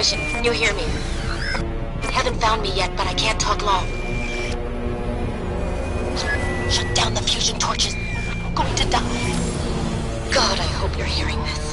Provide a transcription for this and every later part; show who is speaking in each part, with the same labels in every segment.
Speaker 1: transmission. Can you hear me? Haven't found me yet, but I can't talk long. Shut down the fusion torches. I'm going to die. God, I hope you're hearing this.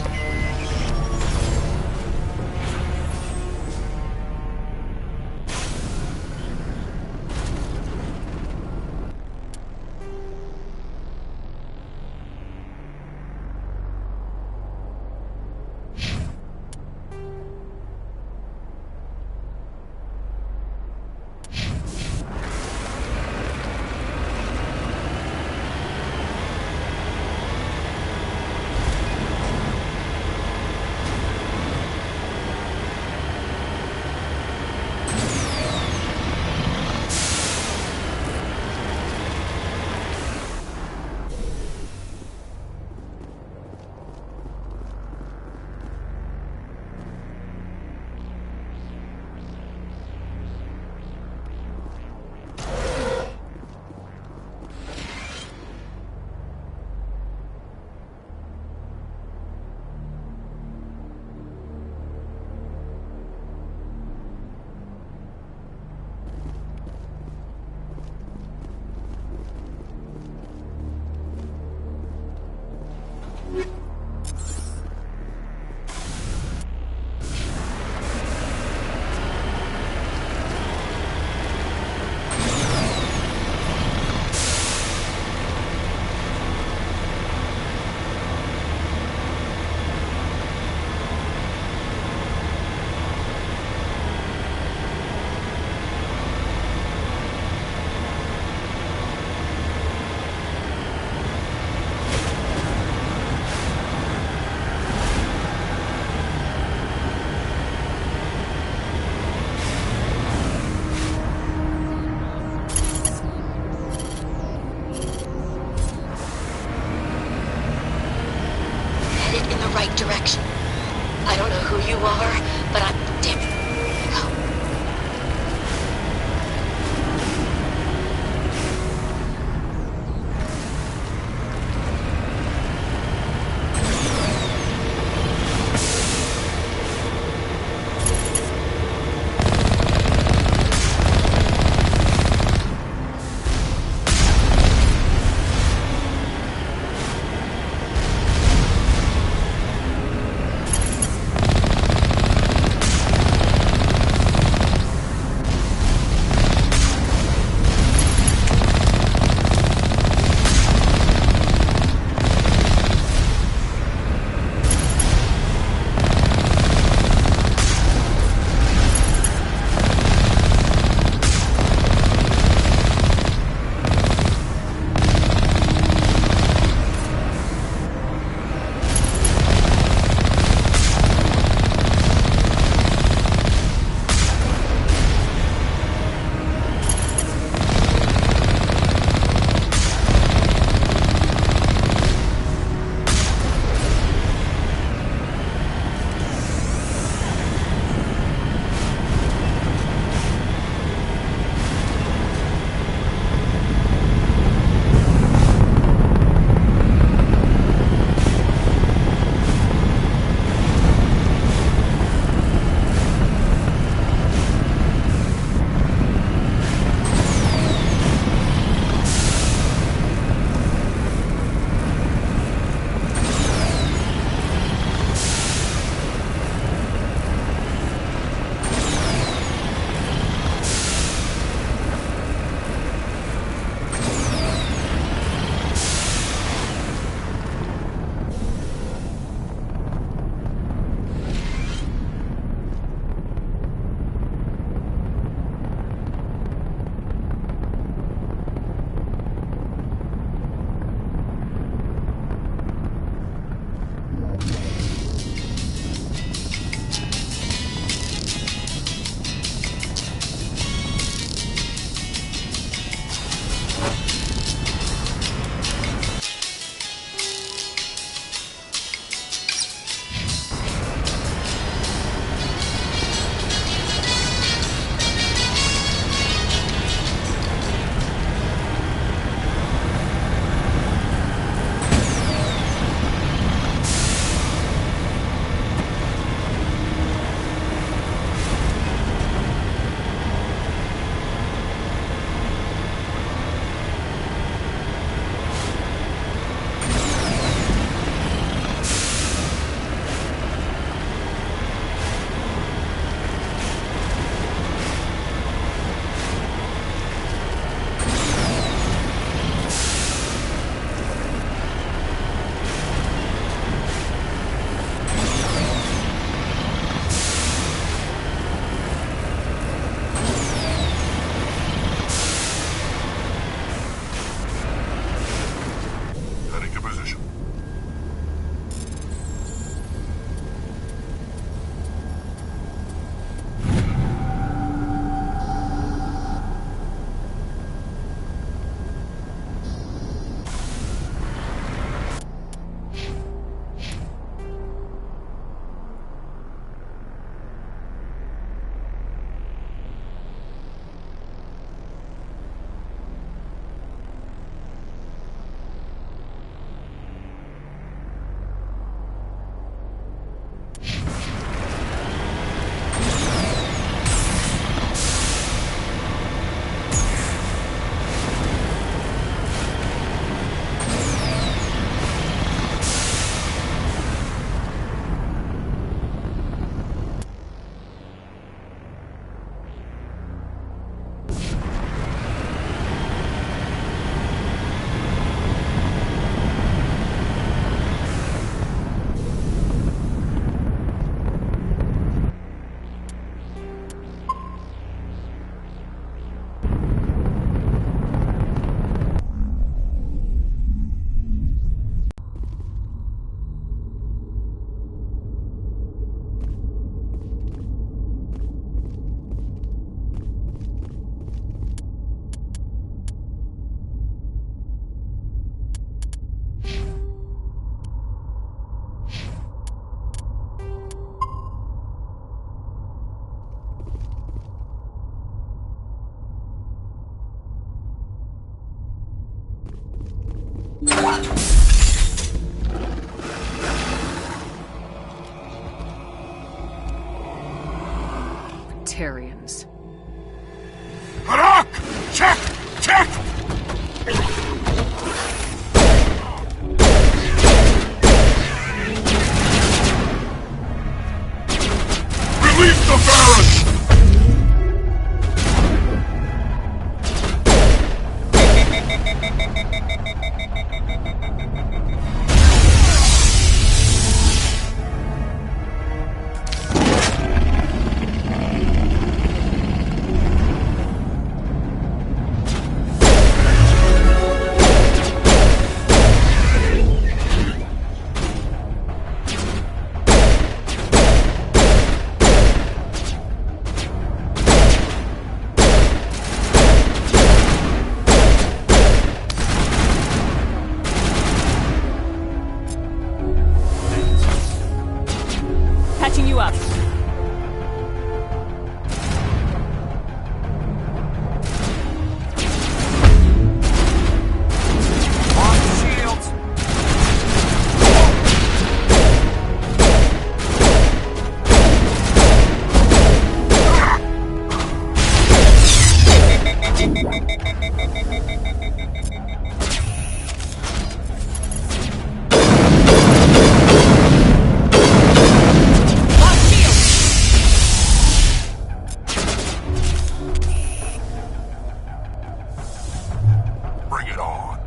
Speaker 1: Direction. I don't know who you are, but I'm damn go.
Speaker 2: Batarians.
Speaker 3: Harak! Check! Check! Release the Feros!
Speaker 2: Patching you up.
Speaker 3: Bring it on.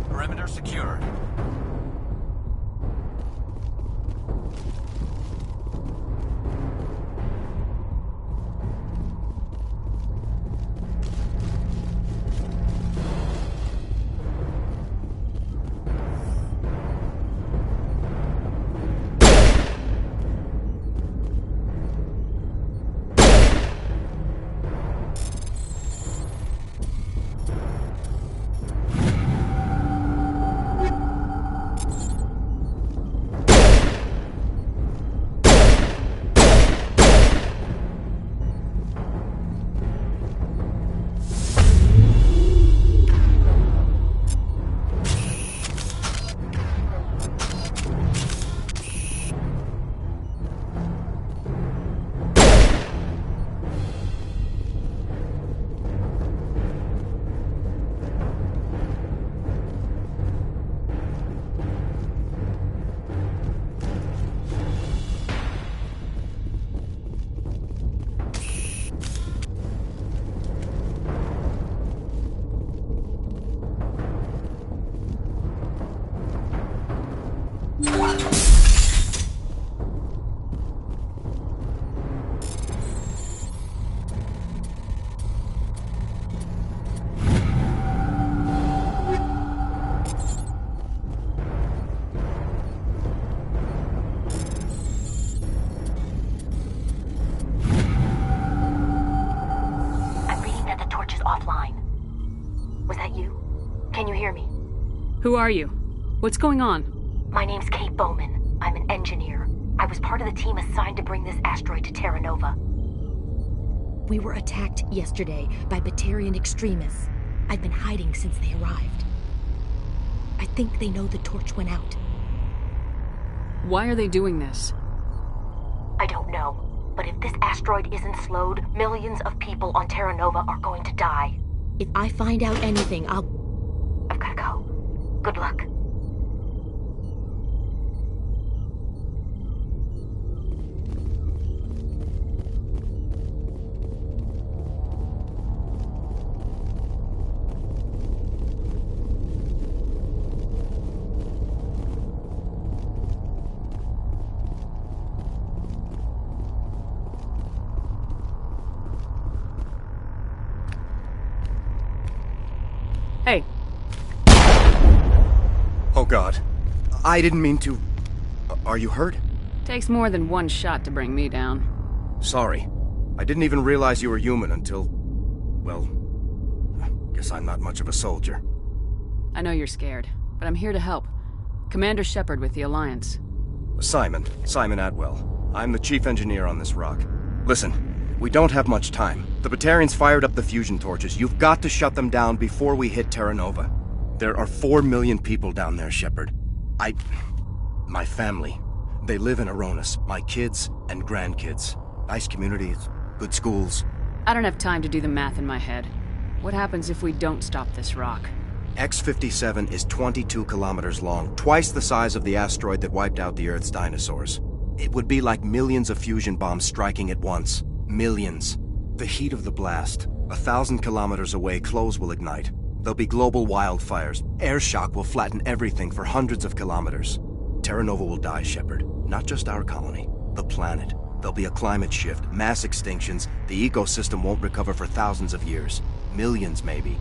Speaker 3: Perimeter secure.
Speaker 2: Who are you? What's going on?
Speaker 1: My name's Kate Bowman. I'm an engineer. I was part of the team assigned to bring this asteroid to Terra Nova.
Speaker 4: We were attacked yesterday by Batarian extremists. I've been hiding since they arrived. I think they know the torch went out.
Speaker 2: Why are they doing this?
Speaker 1: I don't know.
Speaker 4: But if this asteroid isn't slowed, millions of people on Terra Nova are going to die. If I find out anything, I've gotta go. Good luck.
Speaker 2: Hey,
Speaker 5: Oh God. I didn't mean to... Are you hurt?
Speaker 2: takes more than one shot to bring me down.
Speaker 5: Sorry. I didn't even realize you were human until... Well... Guess I'm not much of a soldier.
Speaker 2: I know you're scared, but I'm here to help. Commander Shepard with the Alliance.
Speaker 5: Simon Atwell. I'm the chief engineer on this rock. Listen, we don't have much time. The Batarians fired up the fusion torches. You've got to shut them down before we hit Terra Nova. There are 4 million people down there, Shepard. My family. They live in Aronis. My kids and grandkids. Nice communities, good schools.
Speaker 2: I don't have time to do the math in my head. What happens if we don't stop this rock?
Speaker 5: X-57 is 22 kilometers long, twice the size of the asteroid that wiped out the Earth's dinosaurs. It would be like millions of fusion bombs striking at once. Millions. The heat of the blast. 1,000 kilometers away, clothes will ignite. There'll be global wildfires. Air shock will flatten everything for hundreds of kilometers. Terra Nova will die, Shepard. Not just our colony. The planet. There'll be a climate shift, mass extinctions. The ecosystem won't recover for thousands of years. Millions, maybe.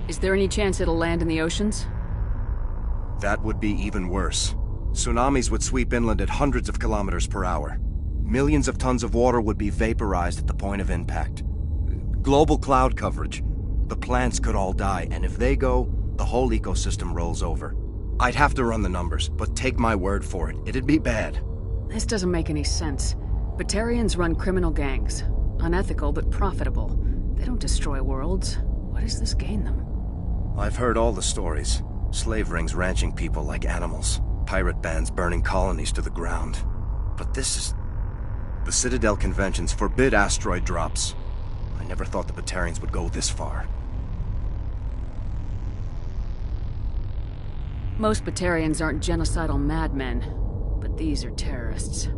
Speaker 2: Is there any chance it'll land in the oceans?
Speaker 5: That would be even worse. Tsunamis would sweep inland at hundreds of kilometers per hour. Millions of tons of water would be vaporized at the point of impact. Global cloud coverage. The plants could all die, and if they go, the whole ecosystem rolls over. I'd have to run the numbers, but take my word for it, it'd be bad.
Speaker 2: This doesn't make any sense. Batarians run criminal gangs. Unethical, but profitable. They don't destroy worlds. What does this gain them?
Speaker 5: I've heard all the stories. Slave rings ranching people like animals. Pirate bands burning colonies to the ground. But this is... The Citadel conventions forbid asteroid drops. I never thought the Batarians would go this far.
Speaker 2: Most Batarians aren't genocidal madmen, but these are terrorists.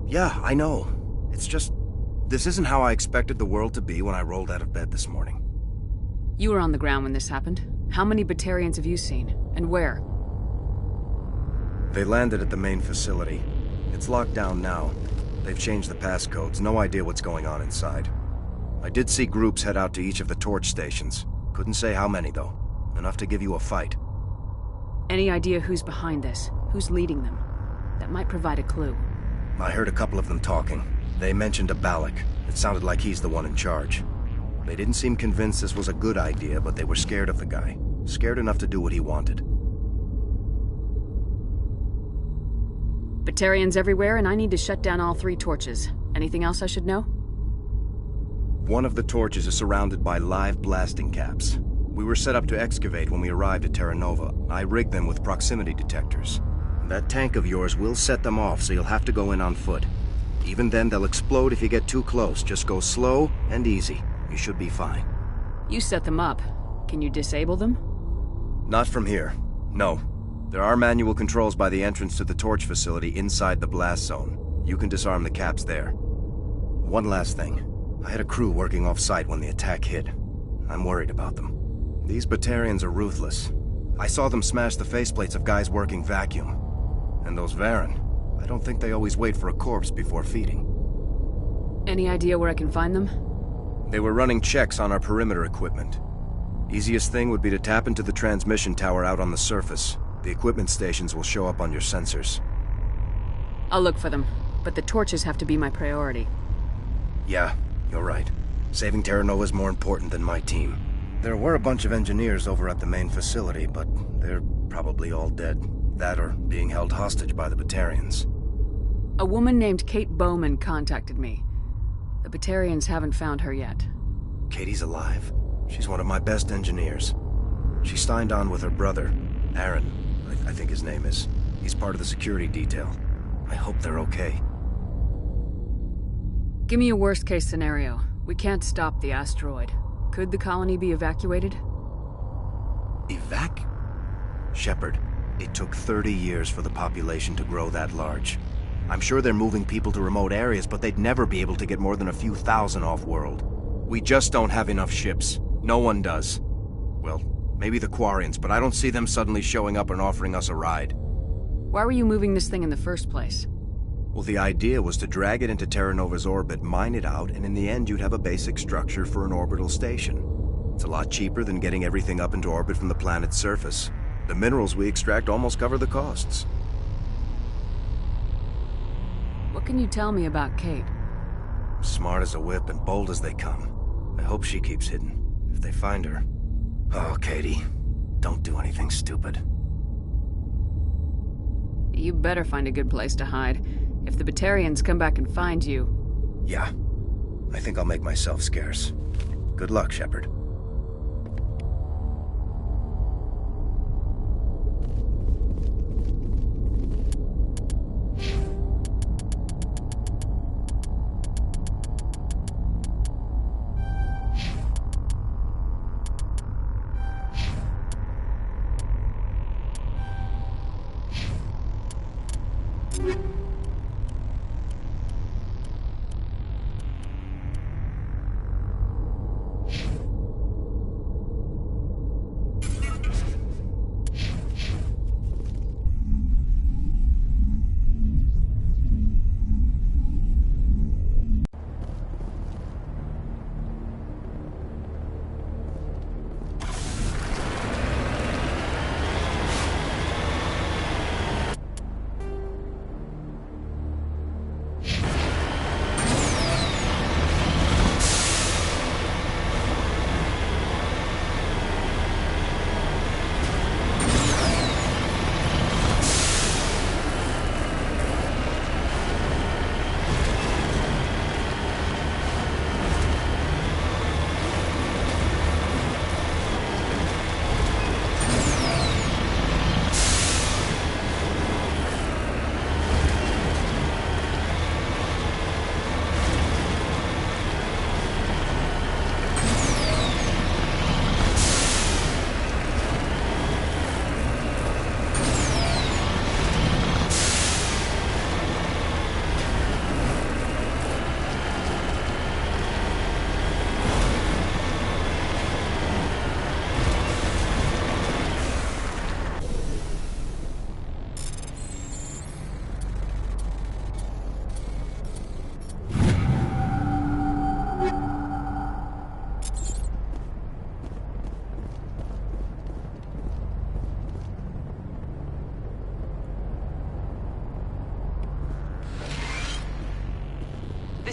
Speaker 5: Yeah, I know. It's just... This isn't how I expected the world to be when I rolled out of bed this morning.
Speaker 2: You were on the ground when this happened. How many Batarians have you seen? And where?
Speaker 5: They landed at the main facility. It's locked down now. They've changed the passcodes. No idea what's going on inside. I did see groups head out to each of the torch stations. Couldn't say how many, though. Enough to give you a fight.
Speaker 2: Any idea who's behind this? Who's leading them? That might provide a clue.
Speaker 5: I heard a couple of them talking. They mentioned a Balak. It sounded like he's the one in charge. They didn't seem convinced this was a good idea, but they were scared of the guy. Scared enough to do what he wanted.
Speaker 2: Batarians everywhere, and I need to shut down all 3 torches. Anything else I should know?
Speaker 5: One of the torches is surrounded by live blasting caps. We were set up to excavate when we arrived at Terra Nova. I rigged them with proximity detectors. That tank of yours will set them off, so you'll have to go in on foot. Even then, they'll explode if you get too close. Just go slow and easy. You should be fine.
Speaker 2: You set them up. Can you disable them?
Speaker 5: Not from here. No. There are manual controls by the entrance to the torch facility inside the blast zone. You can disarm the caps there. One last thing. I had a crew working off-site when the attack hit. I'm worried about them. These Batarians are ruthless. I saw them smash the faceplates of guys working vacuum. And those Varen, I don't think they always wait for a corpse before feeding.
Speaker 2: Any idea where I can find them?
Speaker 5: They were running checks on our perimeter equipment. Easiest thing would be to tap into the transmission tower out on the surface. The equipment stations will show up on your sensors.
Speaker 2: I'll look for them, but the torches have to be my priority.
Speaker 5: Yeah, you're right. Saving Terra Nova is more important than my team. There were a bunch of engineers over at the main facility, but they're probably all dead. That or being held hostage by the Batarians.
Speaker 2: A woman named Kate Bowman contacted me. The Batarians haven't found her yet.
Speaker 5: Katie's alive. She's one of my best engineers. She signed on with her brother, Aaron, I think his name is. He's part of the security detail. I hope they're okay.
Speaker 2: Give me a worst-case scenario. We can't stop the asteroid. Could the colony be evacuated?
Speaker 5: Shepard, it took 30 years for the population to grow that large. I'm sure they're moving people to remote areas, but they'd never be able to get more than a few thousand off-world. We just don't have enough ships. No one does. Well, maybe the Quarians, but I don't see them suddenly showing up and offering us a ride.
Speaker 2: Why were you moving this thing in the first place?
Speaker 5: Well, the idea was to drag it into Terra Nova's orbit, mine it out, and in the end you'd have a basic structure for an orbital station. It's a lot cheaper than getting everything up into orbit from the planet's surface. The minerals we extract almost cover the costs.
Speaker 2: What can you tell me about Kate?
Speaker 5: Smart as a whip and bold as they come. I hope she keeps hidden. If they find her... Oh, Katie, don't do anything stupid.
Speaker 2: You better find a good place to hide. If the Batarians come back and find you...
Speaker 5: Yeah. I think I'll make myself scarce. Good luck, Shepard.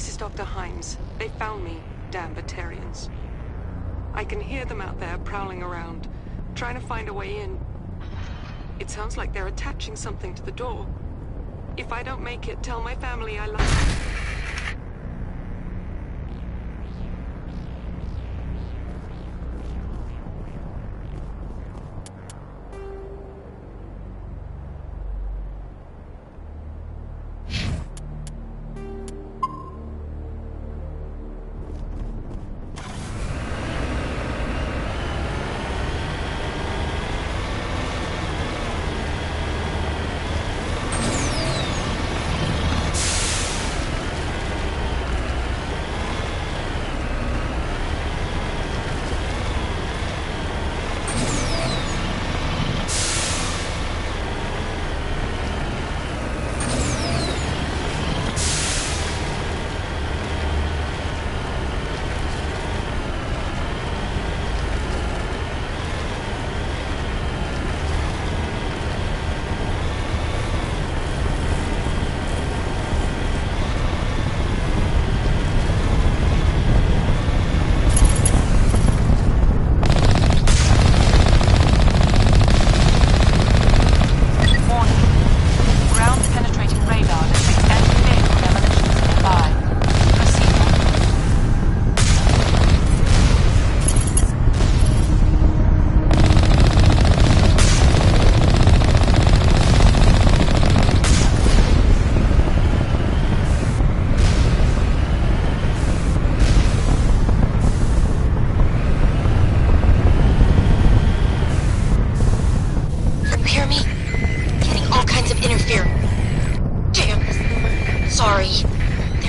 Speaker 6: This is Dr. Himes. They found me, damn Batarians. I can hear them out there prowling around, trying to find a way in. It sounds like they're attaching something to the door. If I don't make it, tell my family I love them.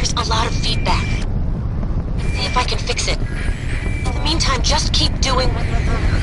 Speaker 1: There's a lot of feedback. See if I can fix it. In the meantime, just keep doing what you're doing.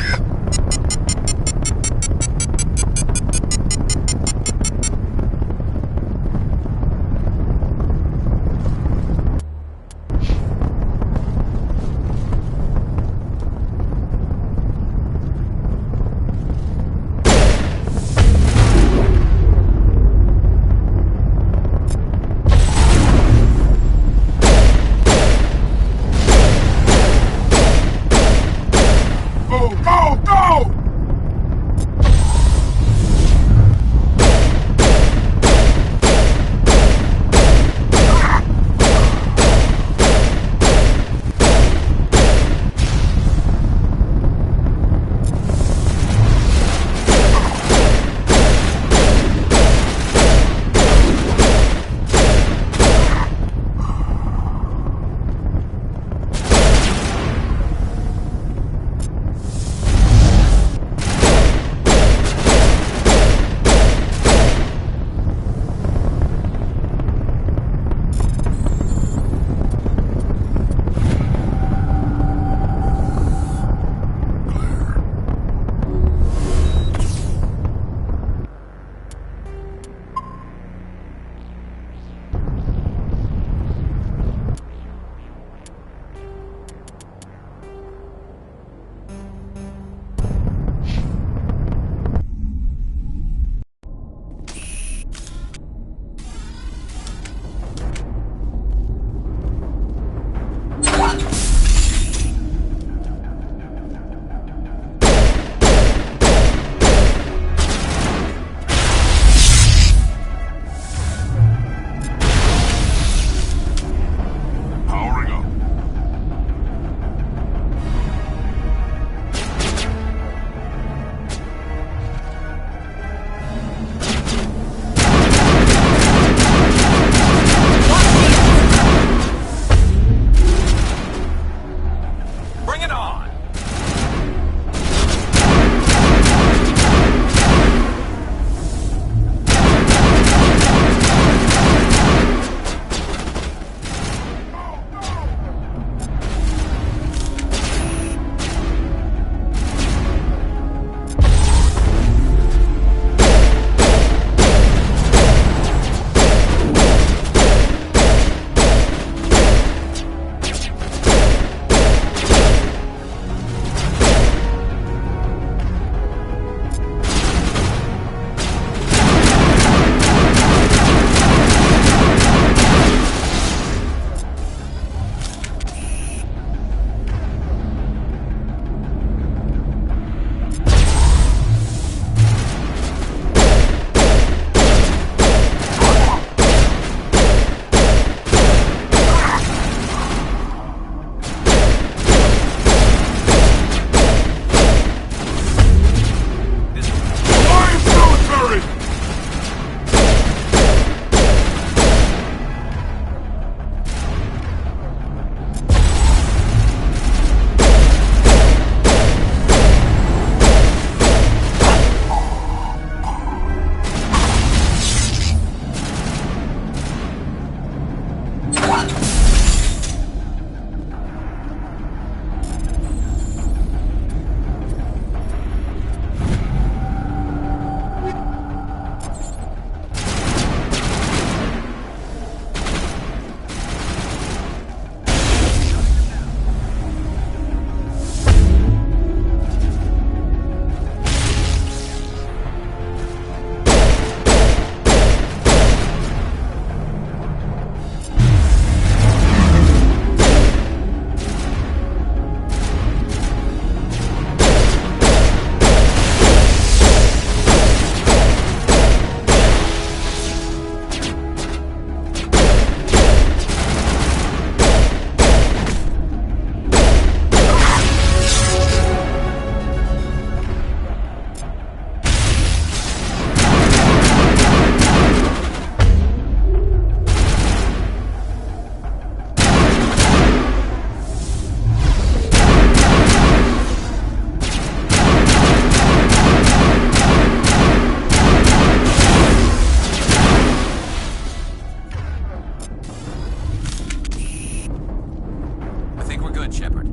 Speaker 7: good, Shepard.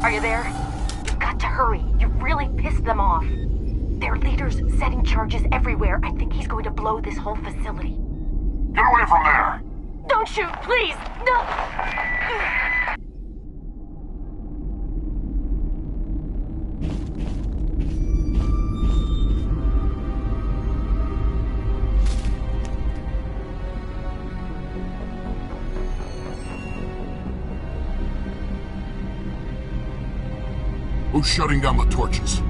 Speaker 4: Are you there? You've got to hurry. You've really pissed them off. Their leader's setting charges everywhere. I think he's going to blow this whole facility.
Speaker 3: Get away from there!
Speaker 4: Don't shoot, please! No!
Speaker 3: Who's shutting down the torches?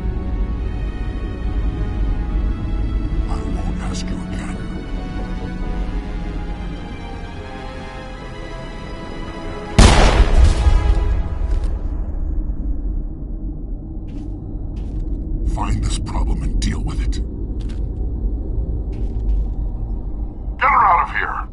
Speaker 3: I won't ask you again. Find this problem and deal with it. Get her out of here!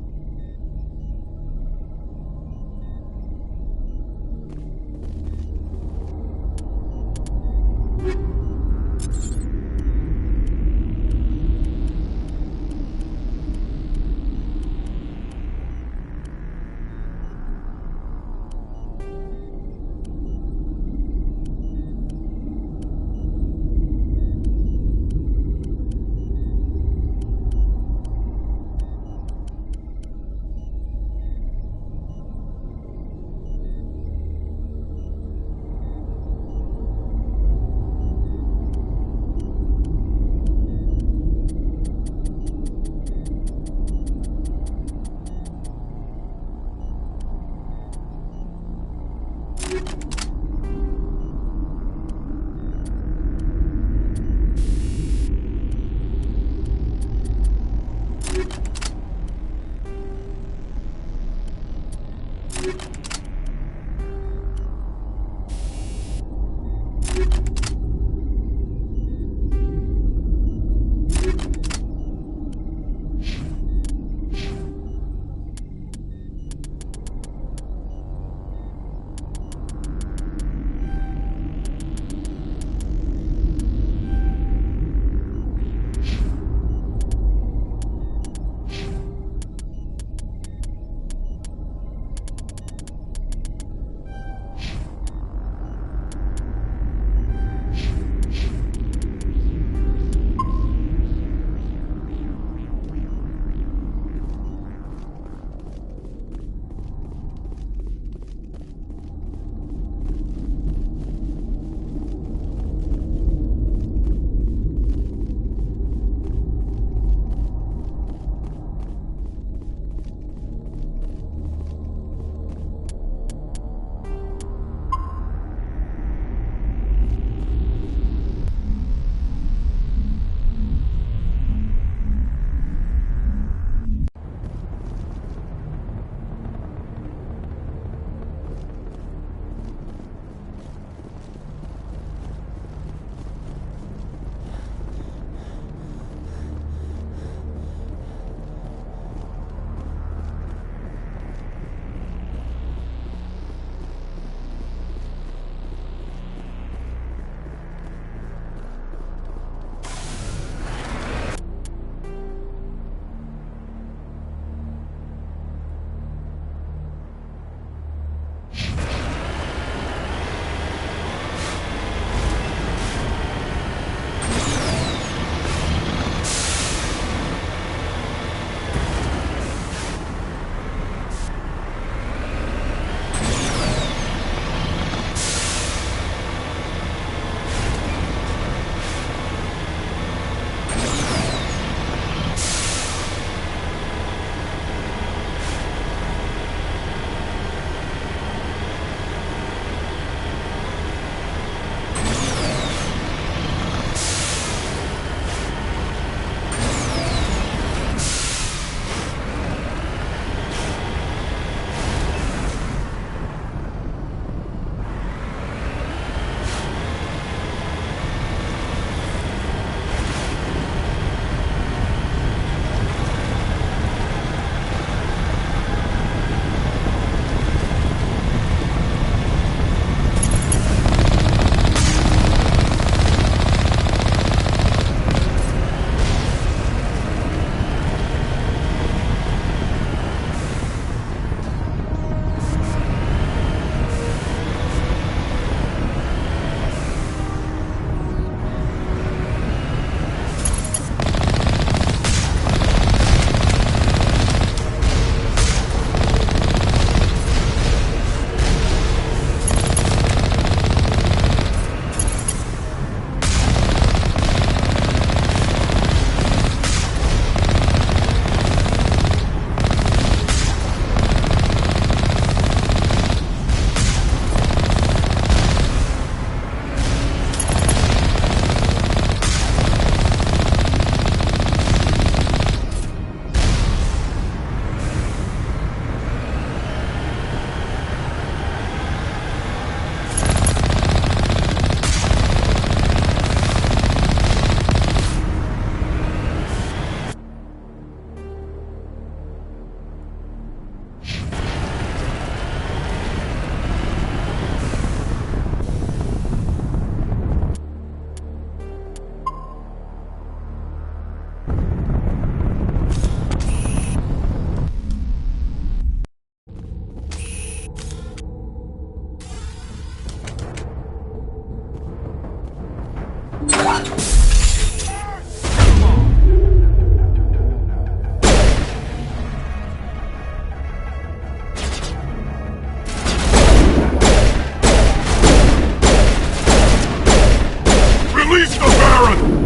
Speaker 3: Release the Baron!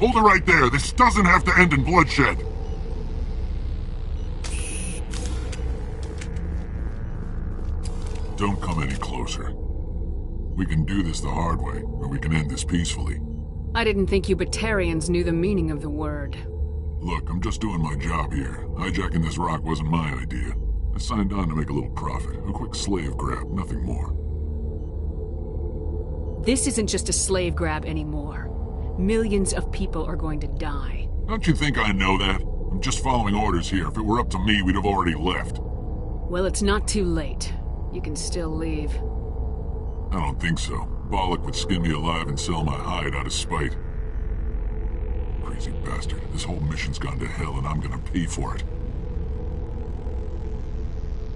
Speaker 3: Hold it right there. This doesn't have to end in bloodshed. Don't come any closer. We can do this the hard way, or we can end this peacefully.
Speaker 2: I didn't think you Batarians knew the meaning of the word.
Speaker 3: Look, I'm just doing my job here. Hijacking this rock wasn't my idea. I signed on to make a little profit. A quick slave grab, nothing more.
Speaker 2: This isn't just a slave grab anymore. Millions of people are going to die.
Speaker 3: Don't you think I know that? I'm just following orders here. If it were up to me, we'd have already left.
Speaker 2: Well, it's not too late. You can still leave.
Speaker 3: I don't think so. Bollock would skin me alive and sell my hide out of spite. Crazy bastard. This whole mission's gone to hell and I'm gonna pay for it.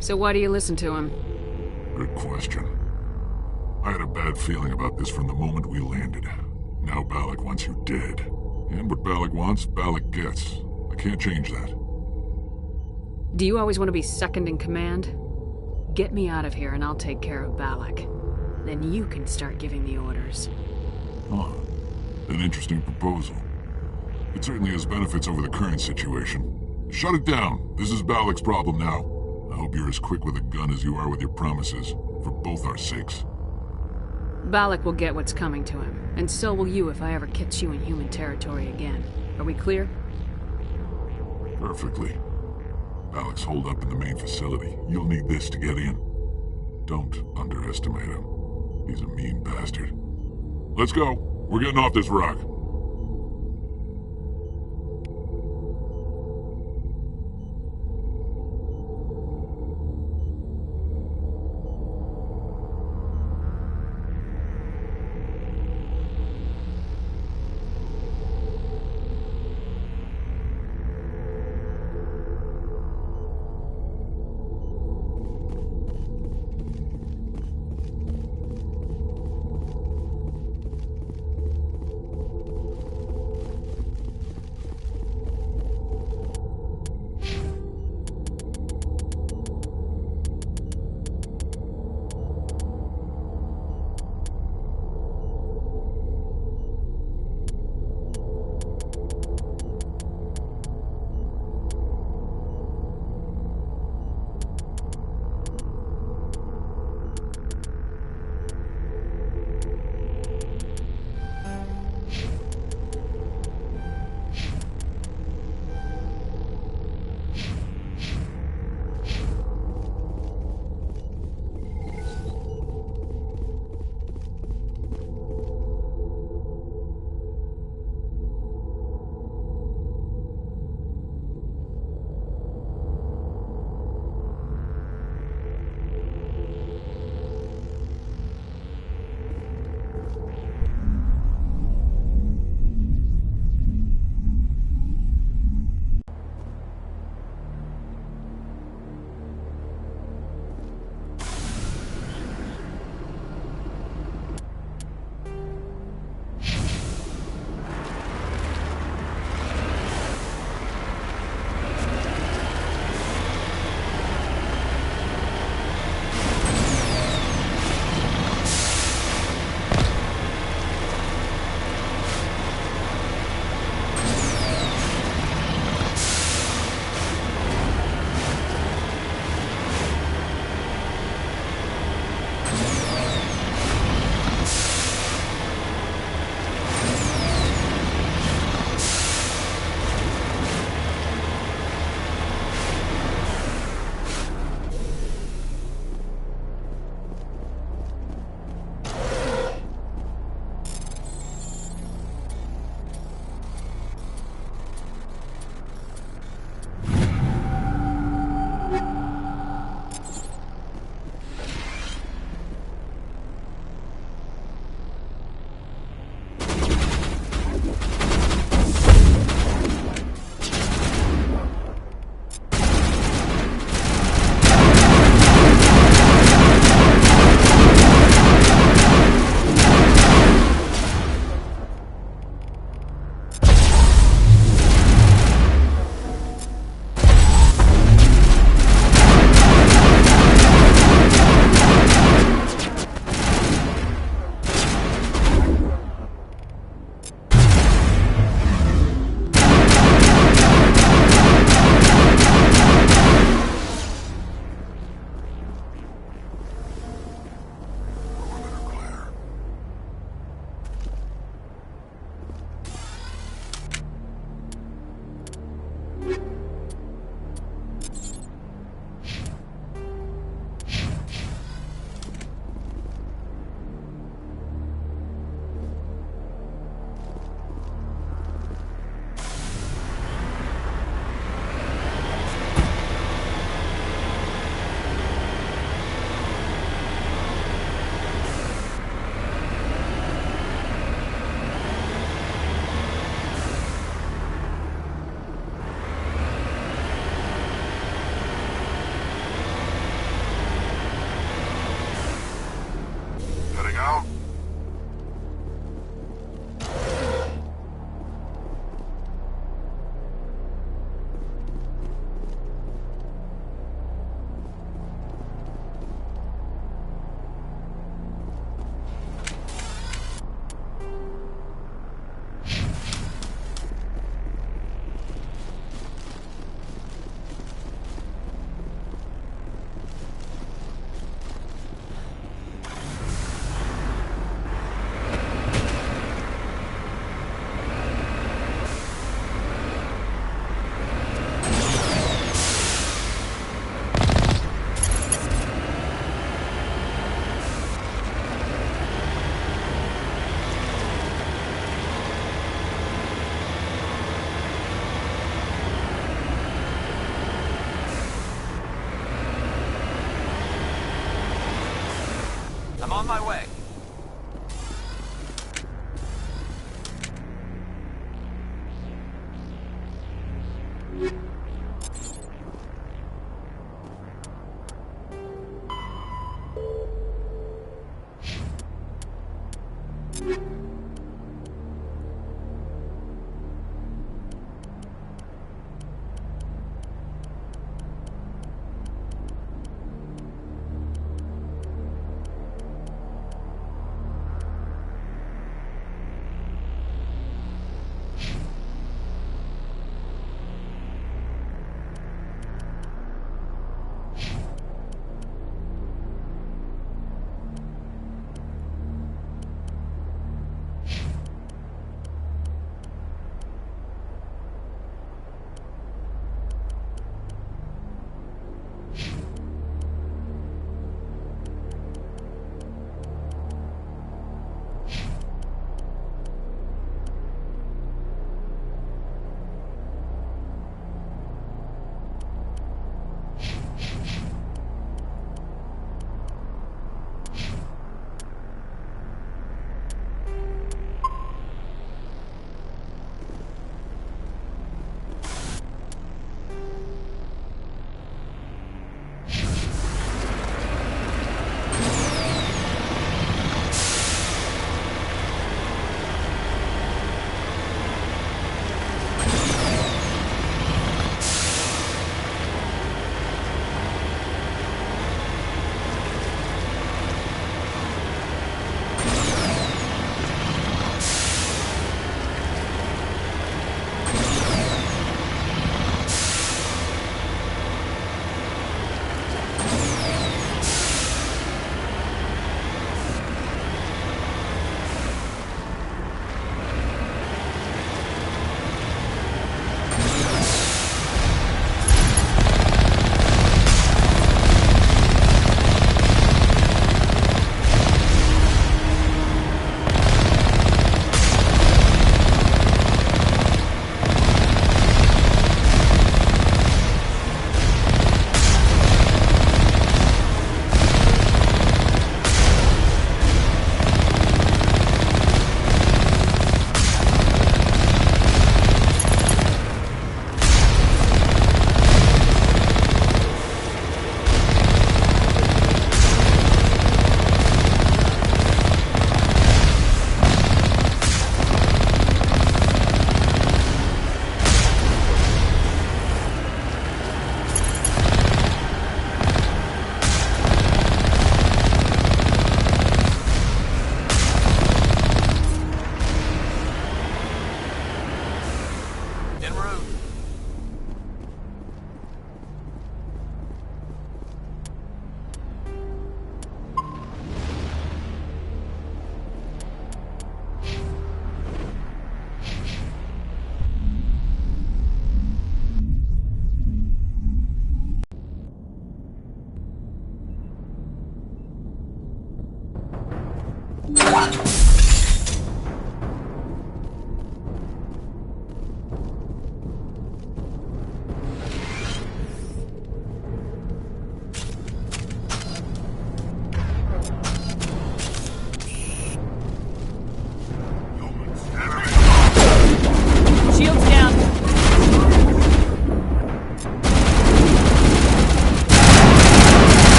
Speaker 2: So why do you listen to him?
Speaker 3: Good question. I had a bad feeling about this from the moment we landed. Now Bollock wants you dead. And what Bollock wants, Bollock gets. I can't change that.
Speaker 2: Do you always want to be second in command? Get me out of here and I'll take care of Bollock. Then you can start giving the orders.
Speaker 3: Huh. An interesting proposal. It certainly has benefits over the current situation. Shut it down. This is Bollock's problem now. I hope you're as quick with a gun as you are with your promises, for both our sakes.
Speaker 2: Bollock will get what's coming to him, and so will you if I ever catch you in human territory again. Are we clear?
Speaker 3: Perfectly. Bollock's holed up in the main facility. You'll need this to get in. Don't underestimate him. He's a mean bastard. Let's go. We're getting off this rock.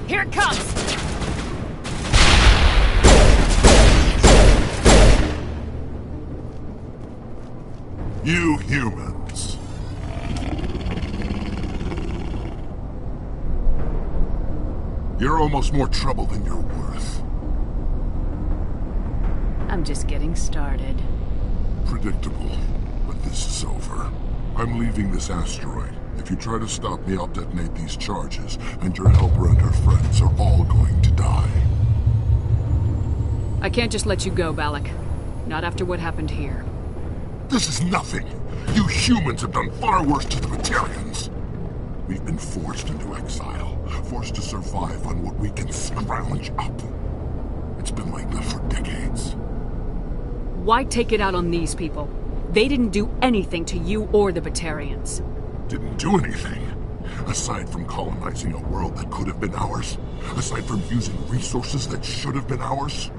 Speaker 2: Here it comes!
Speaker 3: You humans. You're almost more trouble than you're worth.
Speaker 2: I'm just getting started.
Speaker 3: Predictable, but this is over. I'm leaving this asteroid. If you try to stop me, I'll detonate these charges, and your helper and her friends are all going to die.
Speaker 2: I can't just let you go, Balak. Not after what happened here.
Speaker 3: This is nothing. You humans have done far worse to the Batarians. We've been forced into exile, forced to survive on what we can scrounge up. It's been like that for decades.
Speaker 2: Why take it out on these people? They didn't do anything to you or the Batarians.
Speaker 3: Didn't do anything. Aside from colonizing a world that could have been ours. Aside from using resources that should have been ours.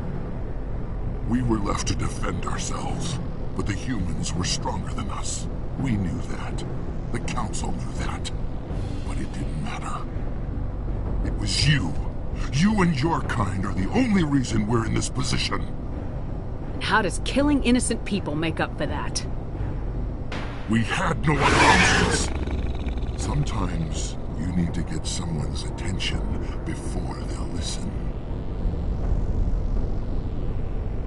Speaker 3: We were left to defend ourselves. But the humans were stronger than us. We knew that. The Council knew that. But it didn't matter. It was you. You and your kind are the only reason we're in this position.
Speaker 2: How does killing innocent people make up for that?
Speaker 3: We had no other options. Sometimes you need to get someone's attention before they'll listen.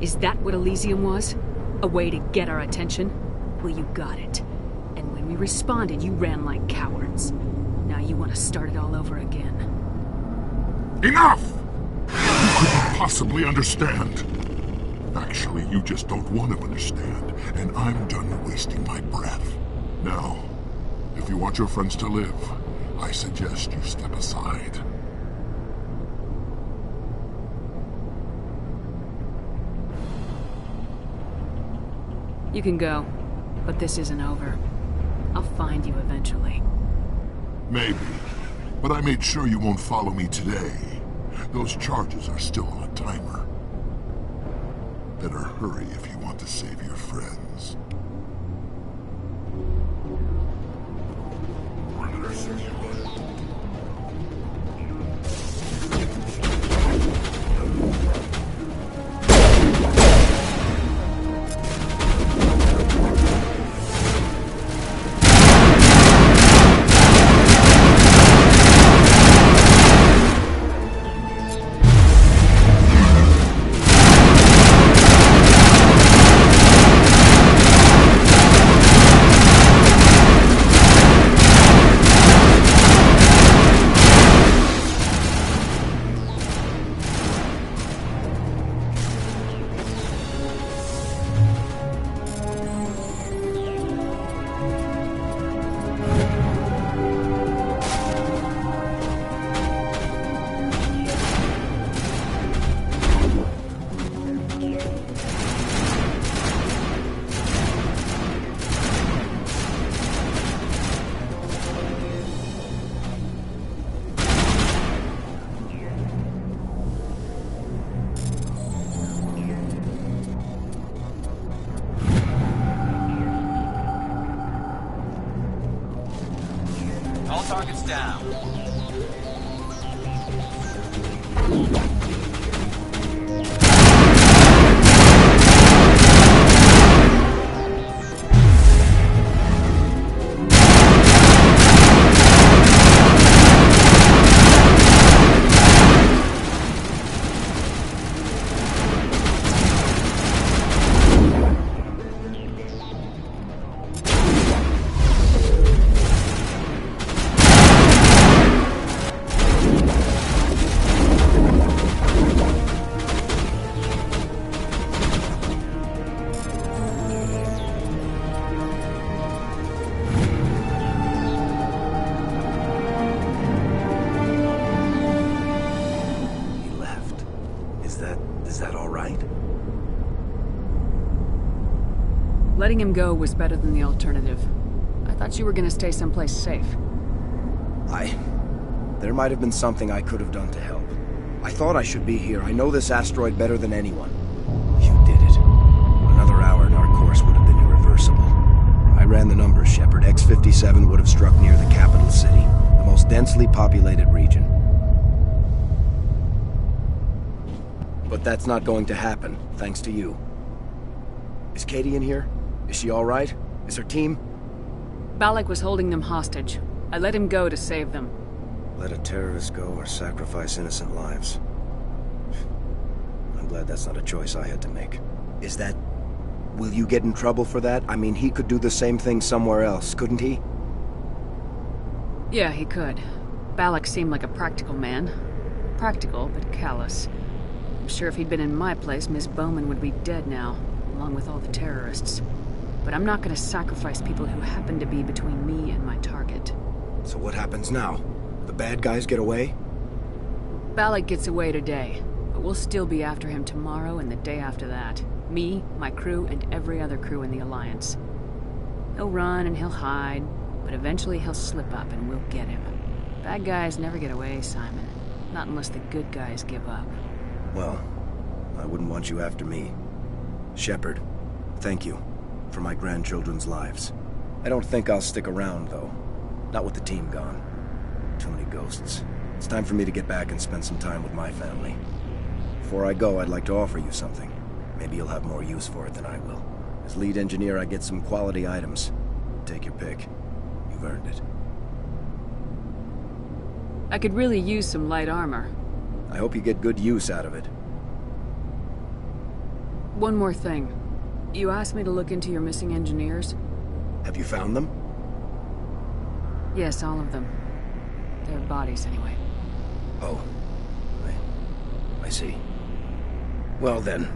Speaker 2: Is that what Elysium was? A way to get our attention? Well, you got it. And when we responded, you ran like cowards. Now you want to start it all over again.
Speaker 3: Enough! You couldn't possibly understand. Actually, you just don't want to understand, and I'm done wasting my breath. Now, if you want your friends to live, I suggest you step aside.
Speaker 2: You can go, but this isn't over. I'll find you eventually.
Speaker 3: Maybe, but I made sure you won't follow me today. Those charges are still on a timer. Better hurry if you want to save your friends.
Speaker 7: All targets down.
Speaker 5: Is that all right?
Speaker 2: Letting him go was better than the alternative. I thought you were gonna stay someplace safe.
Speaker 5: There might have been something I could have done to help. I thought I should be here. I know this asteroid better than anyone. You did it. Another hour and our course would have been irreversible. I ran the numbers, Shepard. X-57 would have struck near the capital city, the most densely populated region. But that's not going to happen, thanks to you. Is Katie in here? Is she all right? Is her team?
Speaker 2: Balak was holding them hostage. I let him go to save them.
Speaker 5: Let a terrorist go or sacrifice innocent lives. I'm glad that's not a choice I had to make. Is that... Will you get in trouble for that? I mean, he could do the same thing somewhere else, couldn't he?
Speaker 2: Yeah, he could. Balak seemed like a practical man. Practical, but callous. I'm sure if he'd been in my place, Miss Bowman would be dead now, along with all the terrorists. But I'm not gonna sacrifice people who happen to be between me and my target.
Speaker 5: So what happens now? The bad guys get away?
Speaker 2: Balak gets away today, but we'll still be after him tomorrow and the day after that. Me, my crew, and every other crew in the Alliance. He'll run and he'll hide, but eventually he'll slip up and we'll get him. Bad guys never get away, Simon. Not unless the good guys give up.
Speaker 5: Well, I wouldn't want you after me. Shepard, thank you for my grandchildren's lives. I don't think I'll stick around, though. Not with the team gone. Too many ghosts. It's time for me to get back and spend some time with my family. Before I go, I'd like to offer you something. Maybe you'll have more use for it than I will. As lead engineer, I get some quality items. Take your pick. You've earned it.
Speaker 2: I could really use some light armor.
Speaker 5: I hope you get good use out of it.
Speaker 2: One more thing. You asked me to look into your missing engineers?
Speaker 5: Have you found them?
Speaker 2: Yes, all of them. Their bodies, anyway.
Speaker 5: Oh. I see. Well then,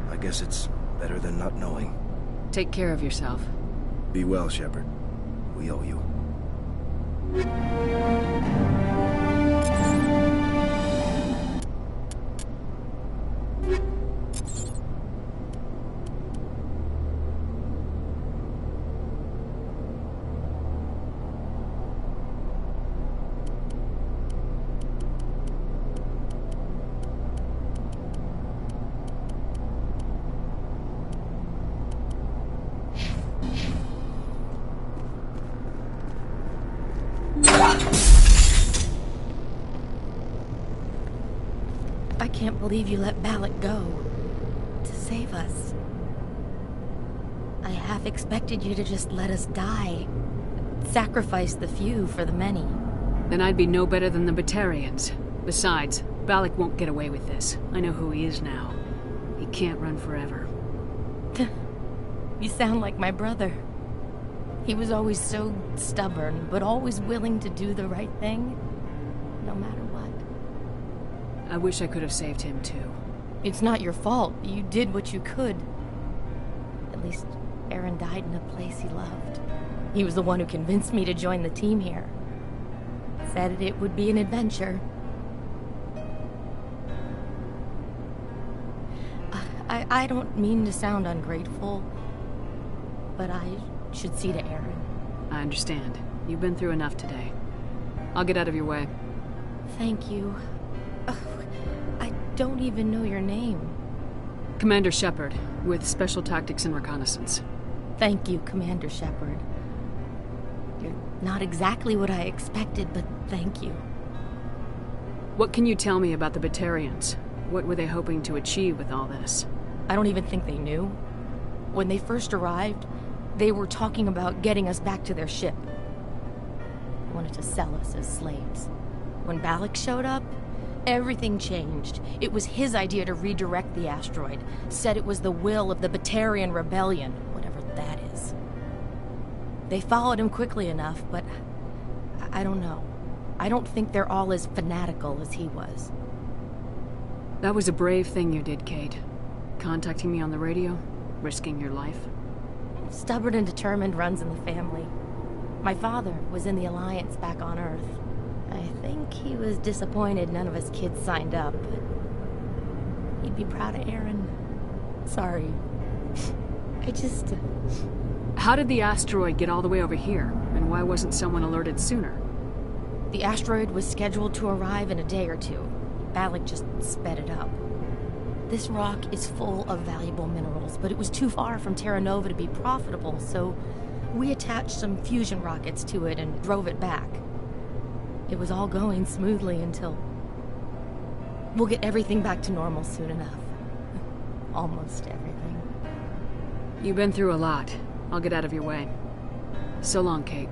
Speaker 5: I guess it's better than not knowing.
Speaker 2: Take care of yourself.
Speaker 5: Be well, Shepard. We owe you.
Speaker 4: I can't believe you let Balak go. To save us. I half expected you to just let us die. Sacrifice the few for the many.
Speaker 2: Then I'd be no better than the Batarians. Besides, Balak won't get away with this. I know who he is now. He can't run forever.
Speaker 4: You sound like my brother. He was always so stubborn, but always willing to do the right thing, no matter what.
Speaker 2: I wish I could have saved him, too.
Speaker 4: It's not your fault. You did what you could. At least Aaron died in a place he loved. He was the one who convinced me to join the team here. Said it would be an adventure. I don't mean to sound ungrateful, but I should see to Aaron.
Speaker 2: I understand. You've been through enough today. I'll get out of your way.
Speaker 4: Thank you. I don't even know your name.
Speaker 2: Commander Shepard, with Special Tactics and Reconnaissance.
Speaker 4: Thank you, Commander Shepard. You're not exactly what I expected, but thank you.
Speaker 2: What can you tell me about the Batarians? What were they hoping to achieve with all this?
Speaker 4: I don't even think they knew. When they first arrived, they were talking about getting us back to their ship. They wanted to sell us as slaves. When Balak showed up, everything changed. It was his idea to redirect the asteroid. Said it was the will of the Batarian rebellion, whatever that is. They followed him quickly enough, but I don't know. I don't think they're all as fanatical as he was.
Speaker 2: That was a brave thing you did, Kate. Contacting me on the radio, risking your life.
Speaker 4: Stubborn and determined runs in the family. My father was in the Alliance back on Earth. I think he was disappointed none of us kids signed up, but he'd be proud of Aaron. Sorry.
Speaker 2: How did the asteroid get all the way over here, and why wasn't someone alerted sooner?
Speaker 4: The asteroid was scheduled to arrive in a day or two. Balak just sped it up. This rock is full of valuable minerals, but it was too far from Terra Nova to be profitable, so we attached some fusion rockets to it and drove it back. It was all going smoothly until... We'll get everything back to normal soon enough. Almost everything.
Speaker 2: You've been through a lot. I'll get out of your way. So long, Kate.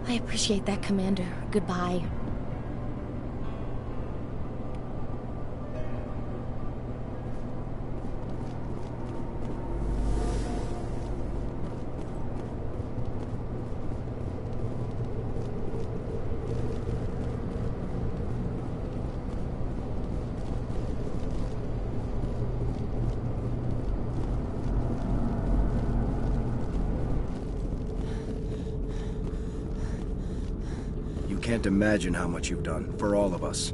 Speaker 4: I appreciate that, Commander. Goodbye.
Speaker 5: You can't imagine how much you've done, for all of us.